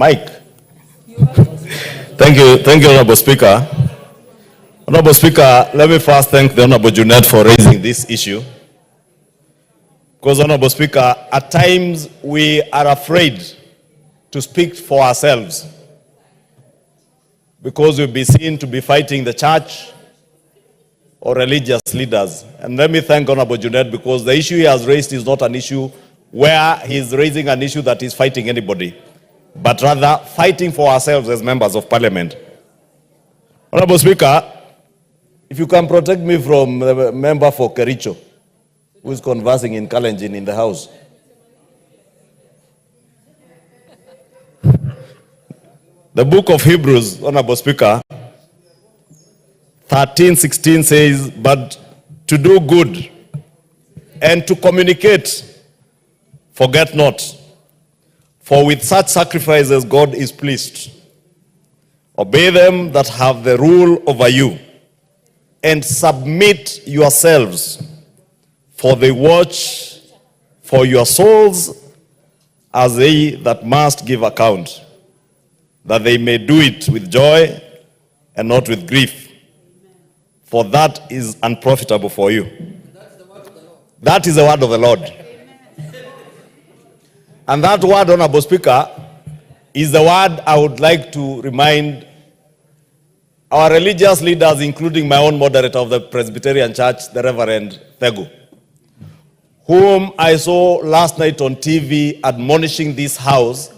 Mike. Thank you, Honorable Speaker. Honorable Speaker, let me first thank the Honorable Junet for raising this issue. Because, Honorable Speaker, at times we are afraid to speak for ourselves because we'll be seen to be fighting the church or religious leaders. And let me thank Honorable Junet, because the issue he has raised is not an issue where he's raising an issue that is fighting anybody, but rather fighting for ourselves as members of parliament. Honorable Speaker, if you can protect me from the member for Kericho, who is conversing in Kalenjin in the house. The book of Hebrews, Honorable Speaker, 13:16 says, but to do good and to communicate, forget not, for with such sacrifices God is pleased. Obey them that have the rule over you, and submit yourselves, for they watch for your souls as they that must give account, that they may do it with joy and not with grief, for that is unprofitable for you. That is the word of the Lord. And that word, Honorable Speaker, is the word I would like to remind our religious leaders, including my own moderator of the Presbyterian Church, the Reverend Thegu, whom I saw last night on TV admonishing this house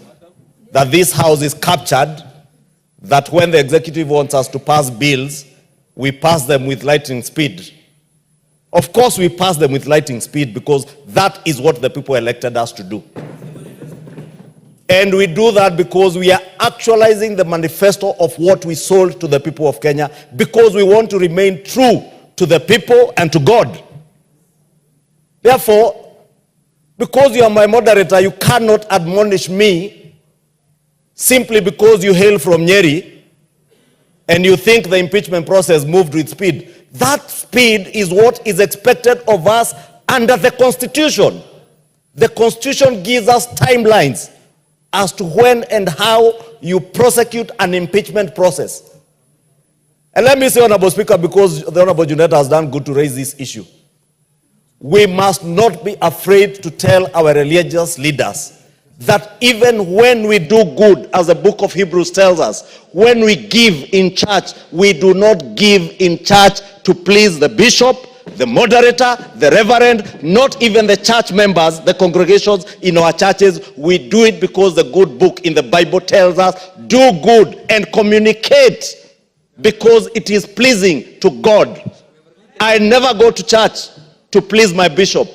that this house is captured, that when the executive wants us to pass bills, we pass them with lightning speed. Of course we pass them with lightning speed because that is what the people elected us to do. And we do that because we are actualizing the manifesto of what we sold to the people of Kenya, because we want to remain true to the people and to God. Therefore, because you are my moderator, you cannot admonish me simply because you hail from Nyeri and you think the impeachment process moved with speed. That speed is what is expected of us under the Constitution. The Constitution gives us timelines as to when and how you prosecute an impeachment process. And let me say, Honorable Speaker, because the Honorable Junet has done good to raise this issue, we must not be afraid to tell our religious leaders that even when we do good, as the book of Hebrews tells us, when we give in church, we do not give in church to please the bishop, the moderator, the reverend, not even the church members, the congregations in our churches. We do it because the good book in the Bible tells us, do good and communicate because it is pleasing to God. I never go to church to please my bishop.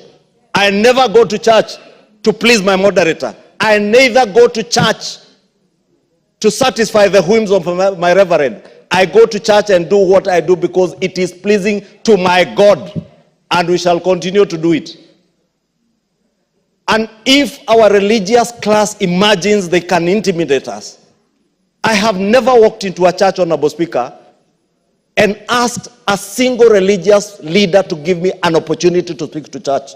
I never go to church to please my moderator. I neither go to church to satisfy the whims of my reverend. I go to church and do what I do because it is pleasing to my God, and we shall continue to do it. And if our religious class imagines they can intimidate us, I have never walked into a church, Honorable Speaker, and asked a single religious leader to give me an opportunity to speak to church.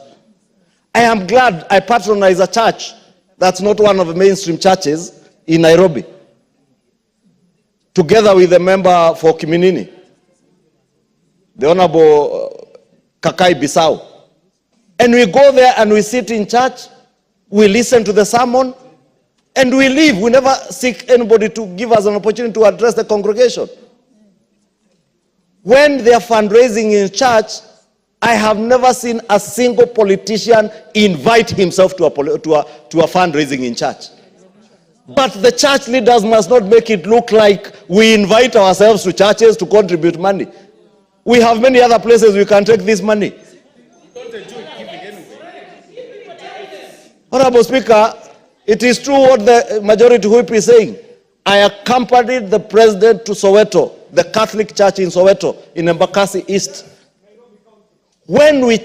I am glad I patronize a church that's not one of the mainstream churches in Nairobi, together with a member for Kimani, the Honorable Kakai Bissau. And we go there and we sit in church, we listen to the sermon, and we leave. We never seek anybody to give us an opportunity to address the congregation. When they are fundraising in church, I have never seen a single politician invite himself to a fundraising in church. But the church leaders must not make it look like we invite ourselves to churches to contribute money. We have many other places we can take this money. Honorable Speaker, it is true what the majority whip is saying. I accompanied the president to Soweto, the Catholic Church in Soweto, in Embakasi East. When we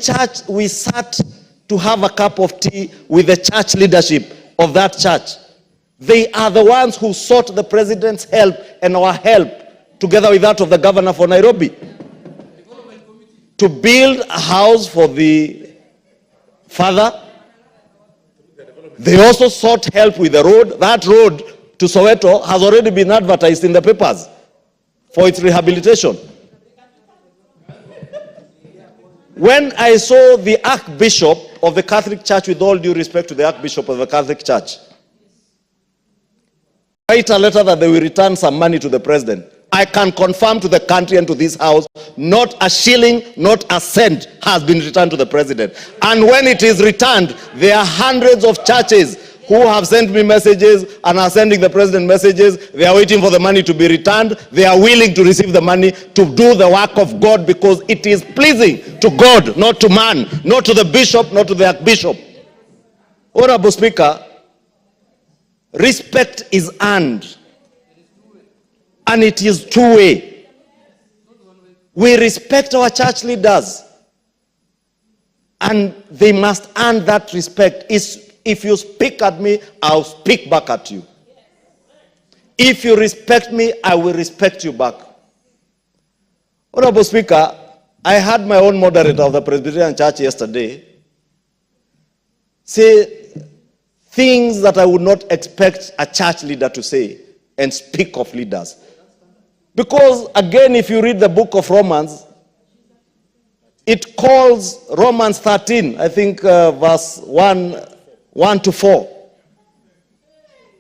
sat to have a cup of tea with the church leadership of that church. They are the ones who sought the president's help and our help, together with that of the governor for Nairobi, to build a house for the father. They also sought help with the road. That road to Soweto has already been advertised in the papers for its rehabilitation. When I saw the Archbishop of the Catholic Church, with all due respect to the Archbishop of the Catholic Church, write a letter that they will return some money to the president, I can confirm to the country and to this house, not a shilling, not a cent has been returned to the president. And when it is returned, there are hundreds of churches who have sent me messages and are sending the president messages. They are waiting for the money to be returned. They are willing to receive the money to do the work of God, because it is pleasing to God, not to man, not to the bishop, not to the archbishop. Honorable Speaker, respect is earned, and it is two-way. We respect our church leaders, and they must earn that respect. If you speak at me, I'll speak back at you. If you respect me, I will respect you back. Honorable Speaker, I had my own moderator of the Presbyterian Church yesterday say things that I would not expect a church leader to say and speak of leaders. Because, again, if you read the book of Romans, it calls Romans 13, I think verse 1 to 4.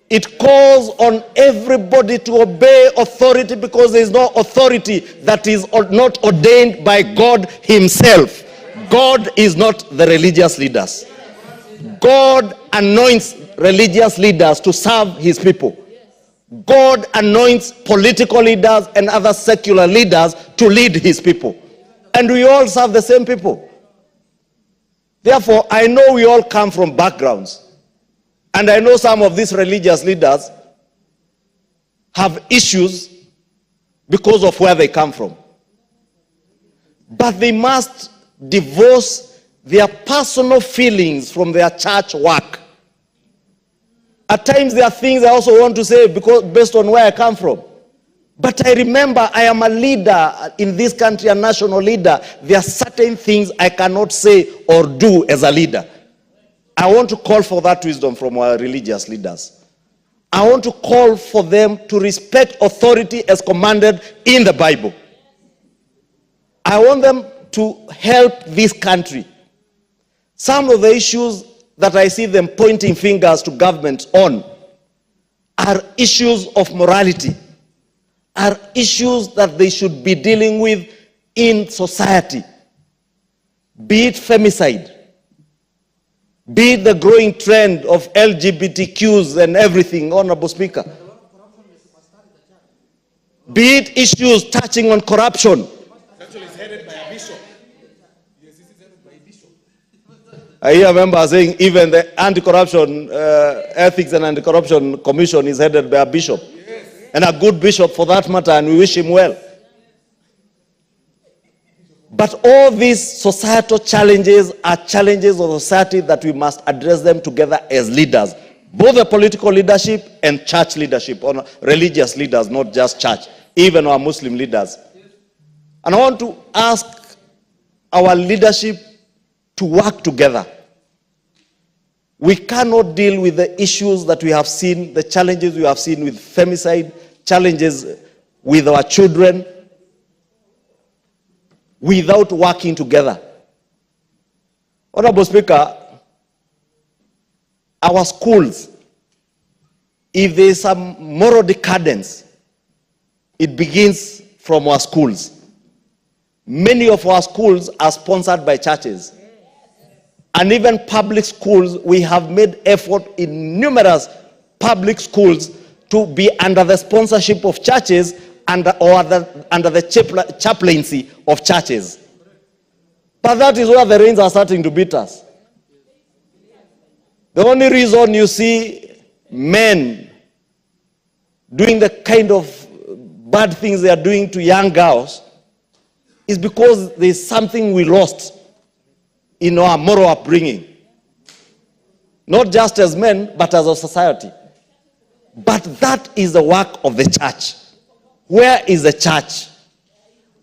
It calls on everybody to obey authority, because there is no authority that is not ordained by God himself. God is not the religious leaders. God anoints religious leaders to serve his people. God anoints political leaders and other secular leaders to lead his people. And we all serve the same people. Therefore, I know we all come from backgrounds. And I know some of these religious leaders have issues because of where they come from. But they must divorce their personal feelings from their church work. At times there are things I also want to say because based on where I come from. But I remember I am a leader in this country, a national leader. There are certain things I cannot say or do as a leader. I want to call for that wisdom from our religious leaders. I want to call for them to respect authority as commanded in the Bible. I want them to help this country. Some of the issues that I see them pointing fingers to government on are issues of morality, are issues that they should be dealing with in society. Be it femicide, be it the growing trend of LGBTQs and everything, Honorable Speaker. Be it issues touching on corruption. Actually, it's headed by a bishop. Yes, this is headed by a bishop. I hear members saying even the Anti-Corruption Ethics and Anti-Corruption Commission is headed by a bishop. Yes. And a good bishop for that matter, and we wish him well. But all these societal challenges are challenges of society that we must address them together as leaders. Both the political leadership and church leadership, or religious leaders, not just church, even our Muslim leaders. And I want to ask our leadership to work together. We cannot deal with the issues that we have seen, the challenges we have seen with femicide, challenges with our children, without working together. Honorable Speaker, our schools, if there is some moral decadence, it begins from our schools. Many of our schools are sponsored by churches. And even public schools, we have made effort in numerous public schools to be under the sponsorship of churches under the chaplaincy of churches. But that is where the rains are starting to beat us. The only reason you see men doing the kind of bad things they are doing to young girls is because there is something we lost in our moral upbringing. Not just as men, but as a society. But that is the work of the church. Where is the church?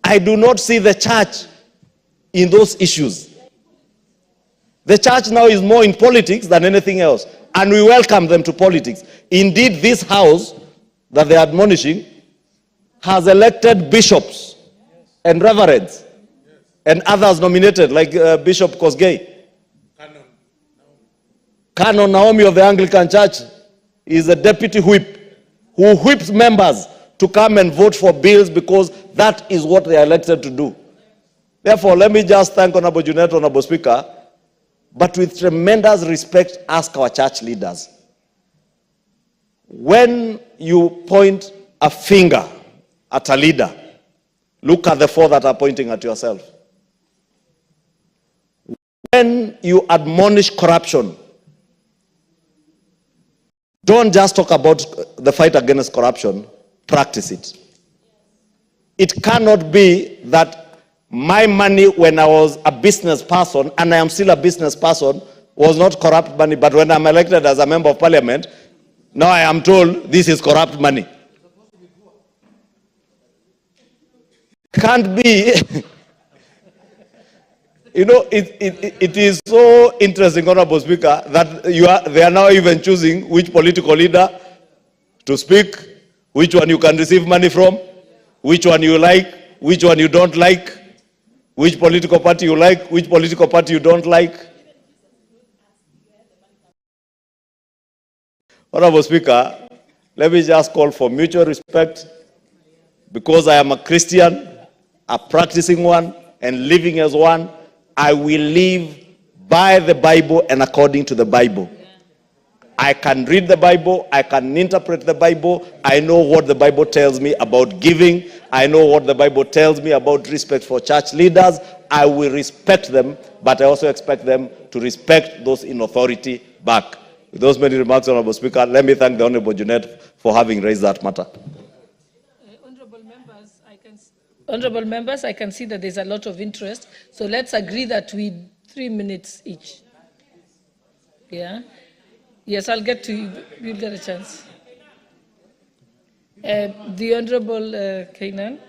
I do not see the church in those issues. The church now is more in politics than anything else. and we welcome them to politics. Indeed, this house that they are admonishing has elected bishops and reverends and others nominated, like Bishop Kosgei. Canon Naomi of the Anglican Church is a deputy whip who whips members to come and vote for bills because that is what they are elected to do. Therefore, let me just thank Honorable Junet, Honorable Speaker, but with tremendous respect, ask our church leaders. When you point a finger at a leader, look at the four that are pointing at yourself. When you admonish corruption, don't just talk about the fight against corruption, practice it. It cannot be that my money when I was a business person, and I am still a business person, was not corrupt money, but when I'm elected as a member of parliament, now I am told this is corrupt money. Can't be. You know, it is so interesting, Honorable Speaker, that they are now even choosing which political leader to speak, which one you can receive money from, which one you like, which one you don't like, which political party you like, which political party you don't like. Honorable Speaker, let me just call for mutual respect. Because I am a Christian, a practicing one, and living as one, I will live by the Bible and according to the Bible. I can read the Bible, I can interpret the Bible, I know what the Bible tells me about giving, I know what the Bible tells me about respect for church leaders. I will respect them, but I also expect them to respect those in authority back. With those many remarks, Honorable Speaker, let me thank the Honorable Junet for having raised that matter. Honorable members, I can see that there's a lot of interest, so let's agree that we 3 minutes each. Yeah? Yes, I'll get to you. You'll get a chance. The Honorable Kainan.